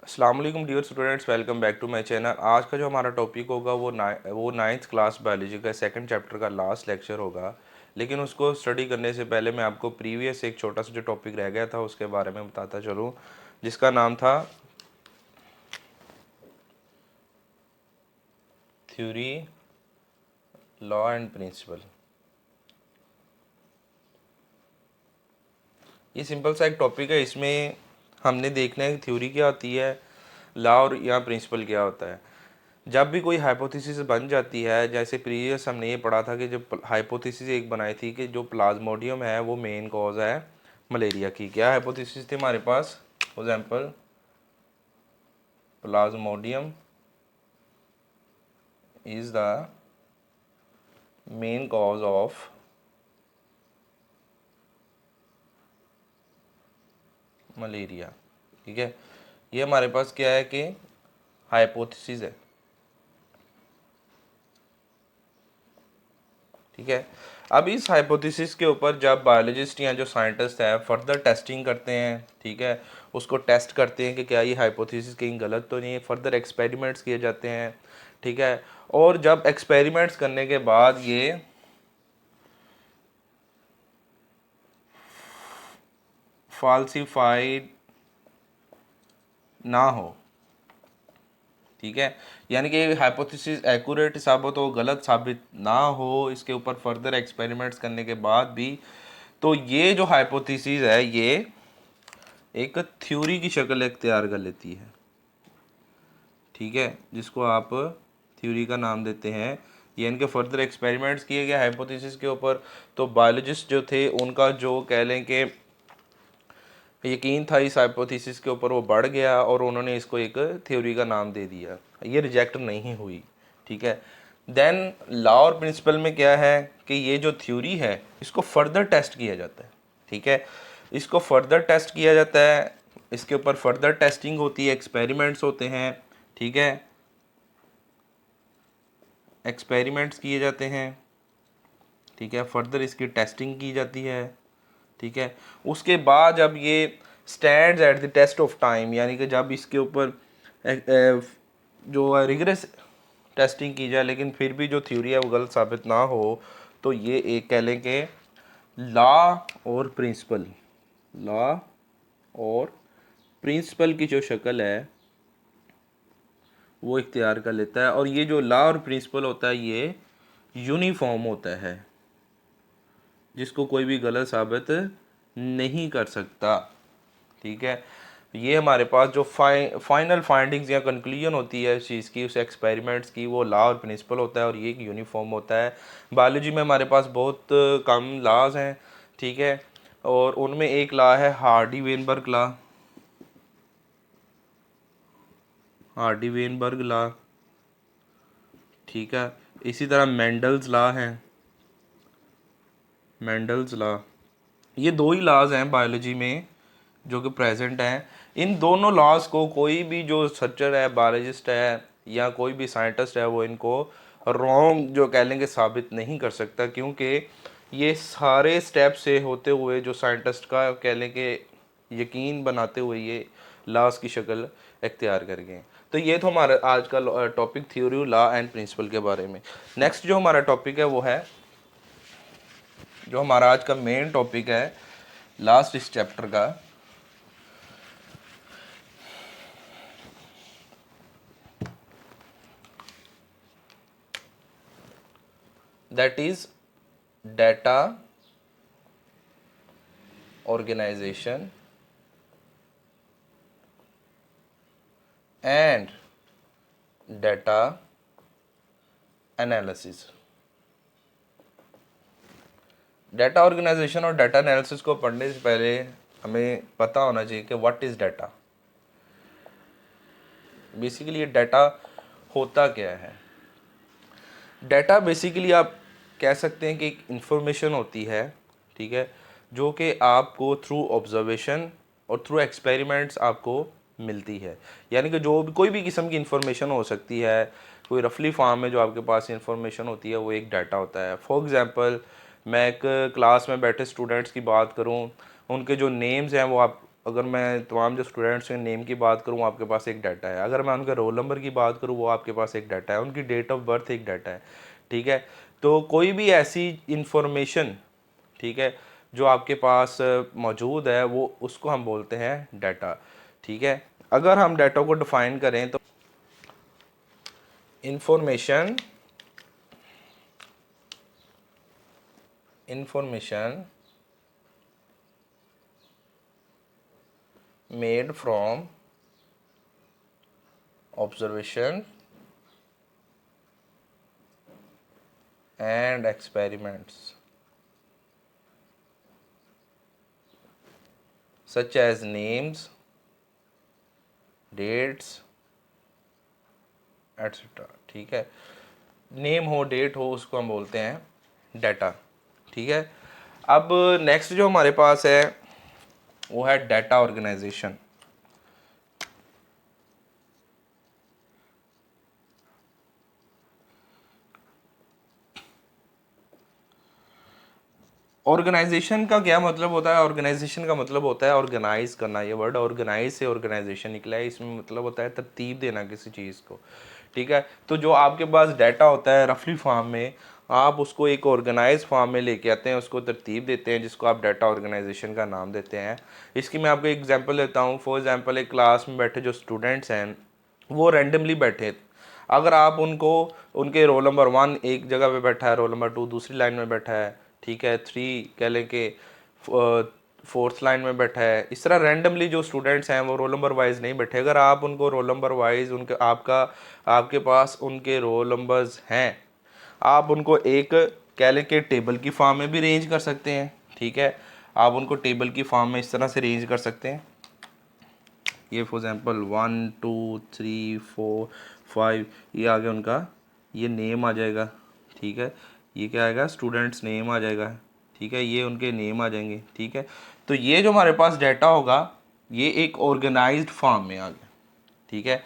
अस्सलाम वालेकुम dear students, welcome back to my channel. आज का जो हमारा टॉपिक होगा वो नाइन्थ क्लास बायोलॉजी का सेकंड चैप्टर का लास्ट लेक्चर होगा। लेकिन उसको स्टडी करने से पहले मैं आपको प्रीवियस एक छोटा सा जो टॉपिक रह गया था उसके बारे में बताता चलूँ, जिसका नाम था थ्योरी, लॉ एंड प्रिंसिपल। ये सिंपल सा एक टॉपिक है। इसमें हमने देखना है कि थ्योरी क्या होती है, लॉ और या प्रिंसिपल क्या होता है। जब भी कोई हाइपोथेसिस बन जाती है, जैसे प्रीवियस हमने ये पढ़ा था कि जब हाइपोथेसिस एक बनाई थी कि जो प्लाज्मोडियम है वो मेन कॉज है मलेरिया की। क्या हाइपोथेसिस थी हमारे पास? For example, plasmodium is the main cause of malaria. ठीक है, ये हमारे पास क्या है कि हाइपोथेसिस है। ठीक है, अब इस हाइपोथेसिस के ऊपर जब बायोलॉजिस्ट या जो साइंटिस्ट है फर्दर टेस्टिंग करते हैं, ठीक है, उसको टेस्ट करते हैं कि क्या ये हाइपोथेसिस कहीं गलत तो नहीं है, फर्दर एक्सपेरिमेंट्स किए जाते हैं। ठीक है, और जब एक्सपेरिमेंट्स करने के बाद ये फाल्सीफाइड ना हो, ठीक है, यानी कि हाइपोथेसिस एक्यूरेट साबित हो, गलत साबित ना हो, इसके ऊपर फर्दर एक्सपेरिमेंट्स करने के बाद भी, तो ये जो हाइपोथेसिस है ये एक थ्योरी की शक्ल इख्तियार कर लेती है। ठीक है, जिसको आप थ्योरी का नाम देते हैं। ये इनके फर्दर एक्सपेरिमेंट्स किए गए हाइपोथेसिस के ऊपर। तो बायोलॉजिस्ट जो थे उनका जो कह लें कि यकीन था इस हाइपोथेसिस के ऊपर वो बढ़ गया और उन्होंने इसको एक थ्योरी का नाम दे दिया। ये रिजेक्ट नहीं हुई। ठीक है, देन लॉ और प्रिंसिपल में क्या है कि ये जो थ्योरी है इसको फर्दर टेस्ट किया जाता है। ठीक है, इसको फर्दर टेस्ट किया जाता है, इसके ऊपर फर्दर टेस्टिंग होती है, एक्सपेरिमेंट्स होते हैं। ठीक है, एक्सपेरिमेंट्स किए जाते हैं। ठीक है, फर्दर इसकी टेस्टिंग की जाती है। ठीक है, उसके बाद जब ये stands at the test of time, यानी कि जब इसके ऊपर जो रिगरस टेस्टिंग की जाए लेकिन फिर भी जो थ्योरी है वो गलत साबित ना हो, तो ये एक कह लें कि लॉ और प्रिंसिपल, लॉ और प्रिंसिपल की जो शक्ल है वो इख्तियार कर लेता है। और ये जो लॉ और प्रिंसिपल होता है ये यूनिफॉर्म होता है, जिसको कोई भी गलत साबित नहीं कर सकता। ठीक है, ये हमारे पास जो फाइनल फाइंडिंग्स या कंक्लूजन होती है इस चीज़ की, उस एक्सपेरिमेंट्स की, वो लॉ और प्रिंसिपल होता है और ये एक यूनिफॉर्म होता है। बायोलॉजी में हमारे पास बहुत कम लॉज हैं। ठीक है, और उनमें एक लॉ है Hardy Weinberg law, Hardy Weinberg law. ठीक है, इसी तरह मेंडल्स लॉ है, मेंडल्स लॉ। ये दो ही लॉज हैं बायोलॉजी में जो कि प्रेजेंट हैं। इन दोनों लॉज को कोई भी जो सर्चर है, बायोलॉजिस्ट है या कोई भी साइंटिस्ट है वो इनको रॉन्ग जो कह लेंगे साबित नहीं कर सकता, क्योंकि ये सारे स्टेप से होते हुए जो साइंटिस्ट का कह लें कि यकीन बनाते हुए ये लॉज की शक्ल इख्तियार कर गए। तो ये तो हमारा आज का topic theory, law and principle के बारे में। नेक्स्ट जो हमारा टॉपिक है वो है, जो हमारा आज का मेन टॉपिक है लास्ट इस चैप्टर का, that is data organisation and data analysis. Data organisation और डाटा एनालिसिस को पढ़ने से पहले हमें पता होना चाहिए कि व्हाट इज डाटा। बेसिकली ये डाटा होता क्या है? डाटा बेसिकली आप कह सकते हैं कि एक इंफॉर्मेशन होती है, ठीक है, जो कि आपको थ्रू ऑब्जर्वेशन और थ्रू एक्सपेरिमेंट्स आपको मिलती है। यानी कि जो भी कोई भी किस्म की इंफॉर्मेशन हो सकती है, कोई रफली फॉर्म में जो आपके पास इंफॉर्मेशन होती है वो एक डाटा होता है। फॉर एग्जांपल, मैं एक क्लास में बैठे स्टूडेंट्स की बात करूं, उनके जो नेम्स हैं वो आप अगर मैं तमाम जो स्टूडेंट्स के नेम की बात करूँ आपके पास एक डाटा है, अगर मैं उनके रोल नंबर की बात करूँ वो आपके पास एक डाटा है, उनकी डेट ऑफ बर्थ एक डाटा है, ठीक है। तो कोई भी ऐसी इंफॉर्मेशन, ठीक है, जो आपके पास मौजूद है वो उसको हम बोलते हैं डाटा, ठीक है। अगर हम डाटा को डिफाइन करें तो information made from observation and experiments such as names, dates, etc. ठीक है, नेम हो डेट हो उसको हम बोलते हैं डाटा, ठीक है। अब नेक्स्ट जो हमारे पास है वो है डाटा ऑर्गेनाइजेशन। ऑर्गेनाइजेशन का क्या मतलब होता है? ऑर्गेनाइजेशन का मतलब होता है ऑर्गेनाइज करना। ये वर्ड ऑर्गेनाइज से ऑर्गेनाइजेशन निकला है, इसमें मतलब होता है तरतीब देना किसी चीज़ को, ठीक है। तो जो आपके पास डाटा होता है रफली फॉर्म में, आप उसको एक ऑर्गेनाइज फॉर्म में लेके आते हैं, उसको तरतीब देते हैं, जिसको आप डाटा ऑर्गेनाइजेशन का नाम देते हैं। इसकी मैं आपको एग्जांपल देता हूँ। फॉर एग्जांपल एक क्लास में बैठे जो स्टूडेंट्स हैं वो रैंडमली बैठे, अगर आप उनको उनके रोल नंबर 1 एक जगह पे बैठा है, रोल नंबर 2 दूसरी लाइन में बैठा है, ठीक है, 3 कह लें कि फोर्थ लाइन में बैठा है, इस तरह रैंडमली जो स्टूडेंट्स हैं वो रोल नंबर वाइज नहीं बैठे। अगर आप उनको रोल नंबर वाइज उनके आपके पास उनके रोल नंबर्स हैं, आप उनको एक कह लें कि टेबल की फॉर्म में भी रेंज कर सकते हैं, ठीक है। आप उनको टेबल की फॉर्म में इस तरह से रेंज कर सकते हैं। ये फॉर एग्जांपल 1 2 3 4 5, ये आ गया उनका, ये नेम आ जाएगा, ठीक है। ये क्या आएगा? स्टूडेंट्स नेम आ जाएगा, ठीक है। ये उनके नेम आ जाएंगे, ठीक है। तो ये जो हमारे पास डाटा होगा ये एक ऑर्गेनाइज्ड फॉर्म में आ गया, ठीक है।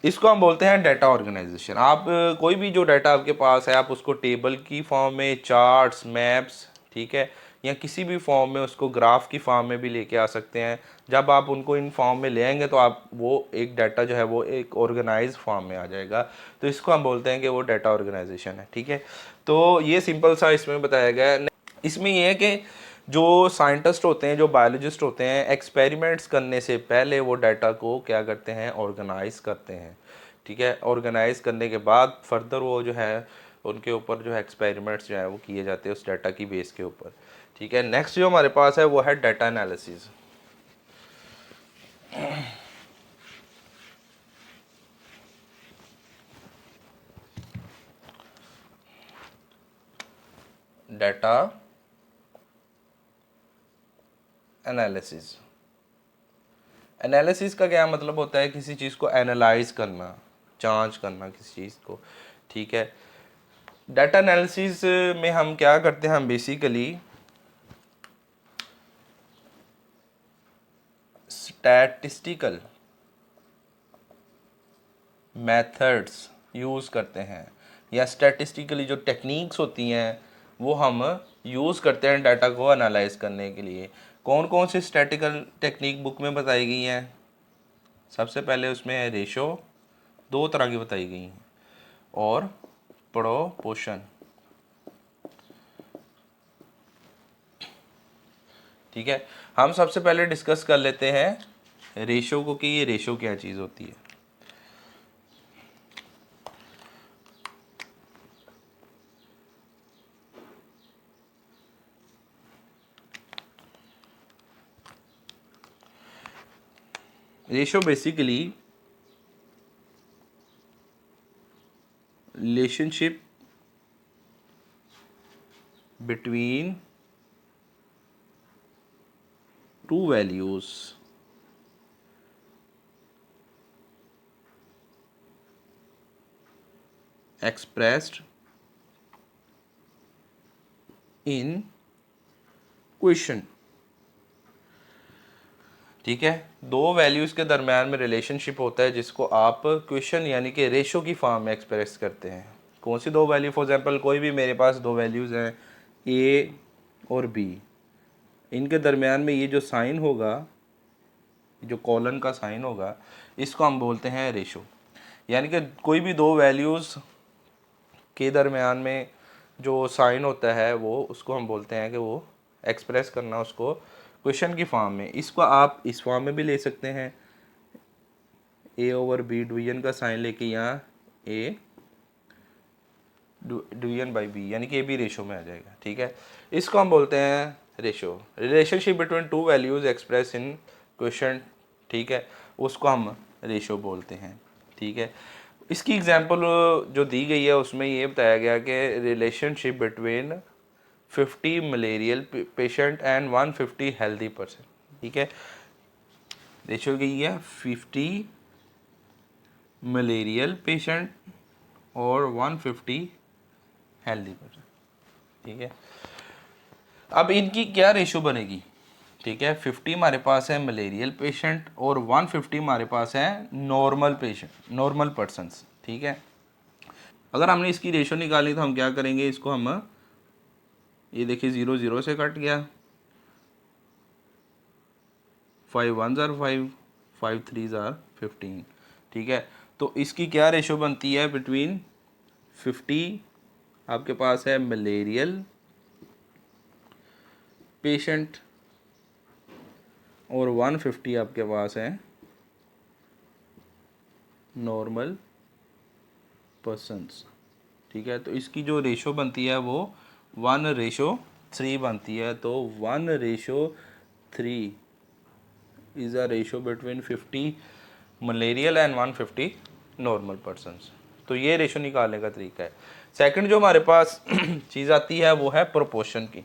इसको हम बोलते हैं डाटा ऑर्गेनाइजेशन। आप कोई भी जो डाटा आपके पास है आप उसको टेबल की फॉर्म में, चार्ट्स, मैप्स, ठीक है, या किसी भी फॉर्म में, उसको ग्राफ की फॉर्म में भी लेके आ सकते हैं। जब आप उनको इन फॉर्म में ले आएंगे तो आप वो एक डाटा जो है वो एक ऑर्गेनाइज फॉर्म में आ जाएगा। तो इसको हम बोलते हैं कि वो डाटा ऑर्गेनाइजेशन है, ठीक है। तो ये सिंपल सा इसमें बताया गया है। इसमें यह है कि जो साइंटिस्ट होते हैं, जो बायोलॉजिस्ट होते हैं, एक्सपेरिमेंट्स करने से पहले वो डाटा को क्या करते हैं? ऑर्गेनाइज करते हैं, ठीक है। ऑर्गेनाइज करने के बाद फर्दर वो जो है उनके ऊपर जो है एक्सपेरिमेंट्स जो है वो किए जाते हैं उस डाटा की बेस के ऊपर, ठीक है। नेक्स्ट जो हमारे पास है वो है data analysis. Data analysis, analysis का क्या मतलब होता है? किसी चीज़ को एनालाइज करना, जांच करना किसी चीज़ को, ठीक है। डाटा एनालिसिस में हम क्या करते हैं? हम बेसिकली स्टैटिस्टिकल मेथड्स यूज़ करते हैं, या स्टैटिस्टिकली जो टेक्निक्स होती हैं वो हम यूज़ करते हैं डाटा को एनालाइज करने के लिए। कौन कौन सी स्टैटिकल टेक्निक बुक में बताई गई हैं? सबसे पहले उसमें है रेशो, दो तरह की बताई गई हैं, और प्रोपोर्शन, ठीक है। हम सबसे पहले डिस्कस कर लेते हैं रेशो को कि ये रेशो क्या चीज़ होती है। Ratio basically relationship between to values expressed in question, ठीक है। दो वैल्यूज़ के दरम्यान में रिलेशनशिप होता है जिसको आप क्वेश्चन यानी कि रेशो की फॉर्म में एक्सप्रेस करते हैं। कौन सी दो वैल्यू? फॉर एग्जांपल कोई भी मेरे पास दो वैल्यूज़ हैं, ए और बी, इनके दरमियान में ये जो साइन होगा, जो कॉलन का साइन होगा, इसको हम बोलते हैं रेशो। यानी कि कोई भी दो वैल्यूज़ के दरमियान में जो साइन होता है वो, उसको हम बोलते हैं कि वो एक्सप्रेस करना उसको क्वेश्चन की फॉर्म में। इसको आप इस फॉर्म में भी ले सकते हैं, a/b डिवीजन का साइन लेके यहाँ a डिवीजन बाई b, यानी कि ये भी रेशो में आ जाएगा। ठीक है, इसको हम बोलते हैं ratio, relationship between to values express in question. ठीक है, उसको हम रेशो बोलते हैं। ठीक है, इसकी एग्जांपल जो दी गई है उसमें ये बताया गया कि relationship between 50 malarial patient and 150 healthy person. ठीक है, रेशो गई है 50 मलेरियल पेशेंट और 150 हेल्दी पर्सन। ठीक है, अब इनकी क्या रेशो बनेगी? ठीक है, 50 हमारे पास है मलेरियल पेशेंट और 150 हमारे पास है नॉर्मल पेशेंट, नॉर्मल पर्सनस। ठीक है, अगर हमने इसकी रेशो निकाली तो हम क्या करेंगे, इसको हम, ये देखिए 0 0 से कट गया, 5 1 ज़ार 5, 5 3 ज़ार 15। ठीक है, तो इसकी क्या रेशो बनती है बिटवीन 50 आपके पास है मलेरियल पेशेंट और 150 आपके पास है नॉर्मल पर्सनस। ठीक है, तो इसकी जो रेशो बनती है वो 1:3 बनती है। तो 1:3 is a ratio between 50 malarial and 150 normal persons. तो ये रेशो निकालने का तरीका है। सेकंड जो हमारे पास चीज़ आती है वो है प्रोपोर्शन की।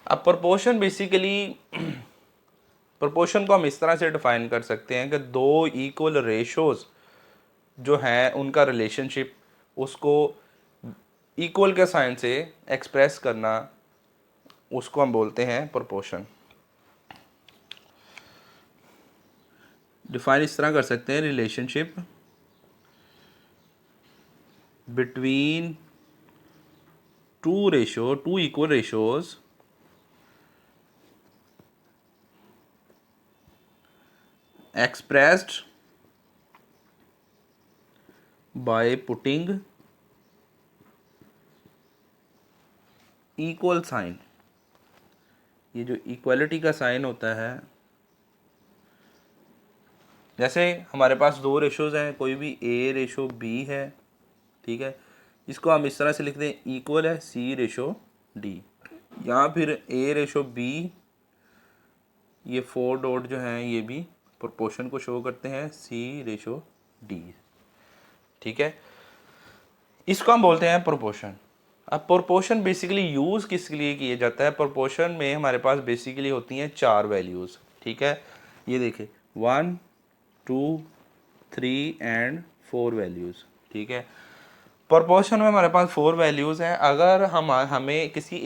अब प्रोपोर्शन बेसिकली, प्रोपोर्शन को हम इस तरह से डिफाइन कर सकते हैं कि दो इक्वल रेशोज़ जो हैं उनका रिलेशनशिप, उसको इक्वल के साइन से एक्सप्रेस करना, उसको हम बोलते हैं प्रोपोर्शन। डिफाइन इस तरह कर सकते हैं, relationship between two equal ratios expressed by putting equal sign. ये जो इक्वलिटी का साइन होता है, जैसे हमारे पास दो रेशोज हैं, कोई भी a/b है। ठीक है, इसको हम इस तरह से लिखते हैं, इक्वल है c/d, या फिर a/b, ये 4 डॉट जो हैं ये भी प्रोपोर्शन को शो करते हैं, c/d। ठीक है, इसको हम बोलते हैं प्रोपोर्शन। अब प्रोपोर्शन बेसिकली यूज़ किस लिए किया जाता है? प्रोपोर्शन में हमारे पास बेसिकली होती हैं 4 वैल्यूज़। ठीक है, ये देखिए 1 2 3 एंड 4 वैल्यूज़। ठीक है, प्रोपोर्शन में हमारे पास 4 वैल्यूज़ हैं। अगर हमें किसी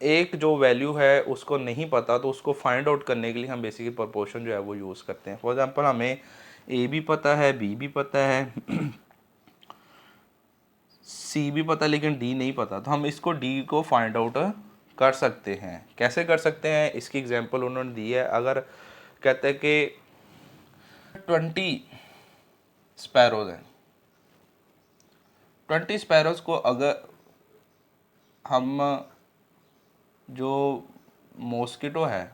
एक जो वैल्यू है उसको नहीं पता, तो उसको फाइंड आउट करने के लिए हम बेसिकली प्रोपोर्शन जो है वो यूज़ करते हैं। फॉर एग्जांपल हमें ए भी पता है, बी भी पता है, सी भी पता है, लेकिन डी नहीं पता, तो हम इसको डी को फाइंड आउट कर सकते हैं। कैसे कर सकते हैं, इसकी एग्जांपल उन्होंने दी है। अगर कहते हैं कि 20 स्पैरोज हैं, 20 स्पैरोज को अगर हम, जो मॉस्किटो है,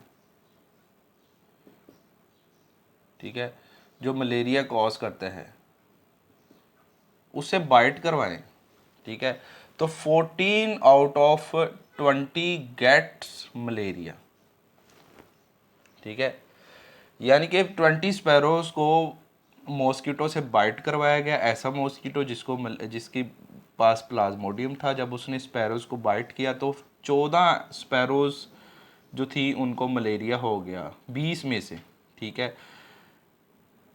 ठीक है, जो मलेरिया कॉज करता है, उससे बाइट करवाएं, ठीक है, तो 14 आउट ऑफ 20 गेट्स मलेरिया। ठीक है, यानी कि 20 स्पैरोज को मॉस्किटो से बाइट करवाया गया, ऐसा मॉस्किटो जिसके पास प्लाज्मोडियम था। जब उसने स्पैरोज को बाइट किया तो 14 स्पैरोज जो थी उनको मलेरिया हो गया 20 में से। ठीक है,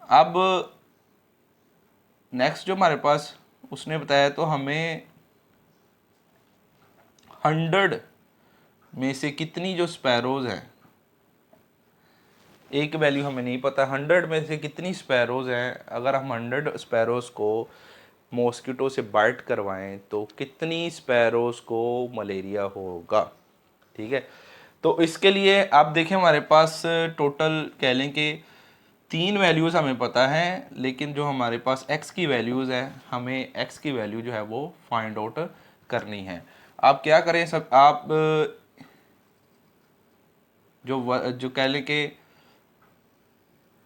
अब नेक्स्ट जो हमारे पास उसने बताया, तो हमें 100 में से कितनी जो स्पैरोज हैं, एक वैल्यू हमें नहीं पता, 100 में से कितनी स्पैरोज हैं, अगर हम 100 स्पैरोज को मॉस्किटो से बाइट करवाएं तो कितनी स्पैरोज को मलेरिया होगा। ठीक है, तो इसके लिए आप देखें हमारे पास टोटल कह लें कि 3 वैल्यूज़ हमें पता है, लेकिन जो हमारे पास x की वैल्यूज़ है, हमें x की वैल्यू जो है वो फाइंड आउट करनी है। आप क्या करें, सब आप जो कह लें कि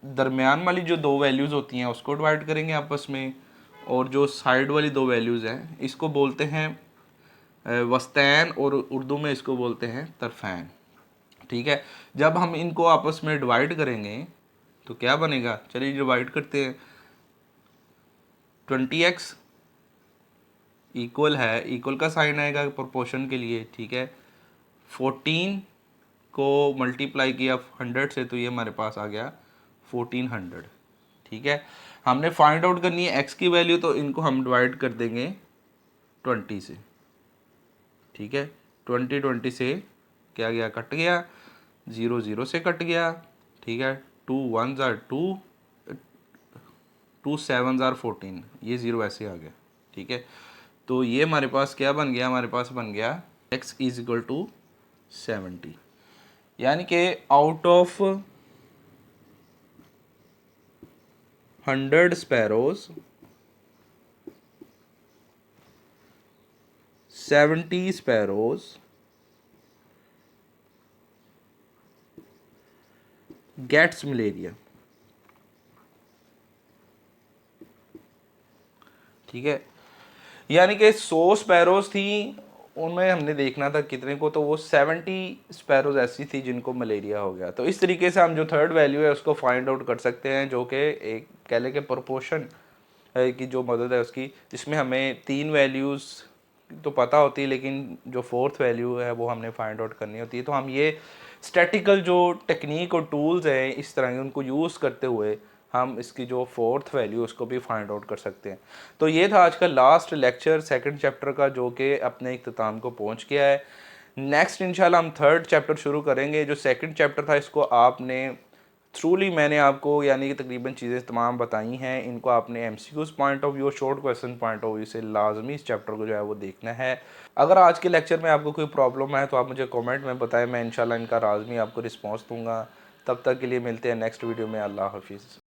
दरमियान वाली जो 2 वैल्यूज़ होती हैं उसको डिवाइड करेंगे आपस में, और जो साइड वाली 2 वैल्यूज़ हैं इसको बोलते हैं वस्तैन, और उर्दू में इसको बोलते हैं तरफैन। ठीक है, जब हम इनको आपस में डिवाइड करेंगे तो क्या बनेगा, चलिए डिवाइड करते हैं। 20x इक्वल है, इक्वल का साइन आएगा प्रोपोर्शन के लिए। ठीक है, 14 को मल्टीप्लाई किया 100 से, तो ये हमारे पास आ गया 1400। ठीक है, हमने फाइंड आउट करनी है x की वैल्यू, तो इनको हम डिवाइड कर देंगे 20 से। ठीक है, 20 से क्या गया, कट गया, 0 0 से कट गया। ठीक है, 2 1 ज़ार 2, 2 7 ज़ार 14, ये 0 ऐसे आ गया। ठीक है, तो ये हमारे पास क्या बन गया, हमारे पास बन गया x इज इक्वल टू 70, यानी कि out of 100 sparrows 70 sparrows gets malaria. ठीक है, यानी कि 100 स्पैरोज थी, उनमें हमने देखना था कितने को, तो वो 70 स्पैरोज ऐसी थी जिनको मलेरिया हो गया। तो इस तरीके से हम जो थर्ड वैल्यू है उसको फाइंड आउट कर सकते हैं, जो कि एक कह लें कि प्रोपोर्शन की जो मदद है उसकी, जिसमें हमें 3 वैल्यूज़ तो पता होती है, लेकिन जो फोर्थ वैल्यू है वो हमने फाइंड आउट करनी होती है। तो हम ये स्टैटिकल जो टेक्निक और टूल्स हैं इस तरह के, उनको यूज़ करते हुए हम इसकी जो फोर्थ वैल्यू उसको भी फाइंड आउट कर सकते हैं। तो ये था आज का लास्ट लेक्चर सेकंड चैप्टर का, जो कि अपने इख्तिताम को पहुंच गया है। नेक्स्ट इंशाल्लाह हम थर्ड चैप्टर शुरू करेंगे। जो सेकंड चैप्टर था इसको आपने थ्रूली मैंने आपको यानी कि तकरीबन चीज़ें तमाम बताई हैं, इनको आपने MCQs point of view, short question point of view से लाजमी इस चैप्टर को जो है वो देखना है। अगर आज के लेक्चर में आपको कोई प्रॉब्लम है तो आप मुझे कमेंट में बताएं, मैं इंशाल्लाह इनका लाजमी आपको रिस्पॉन्स दूंगा। तब तक के लिए मिलते हैं नेक्स्ट वीडियो में। अल्लाह हाफिज़।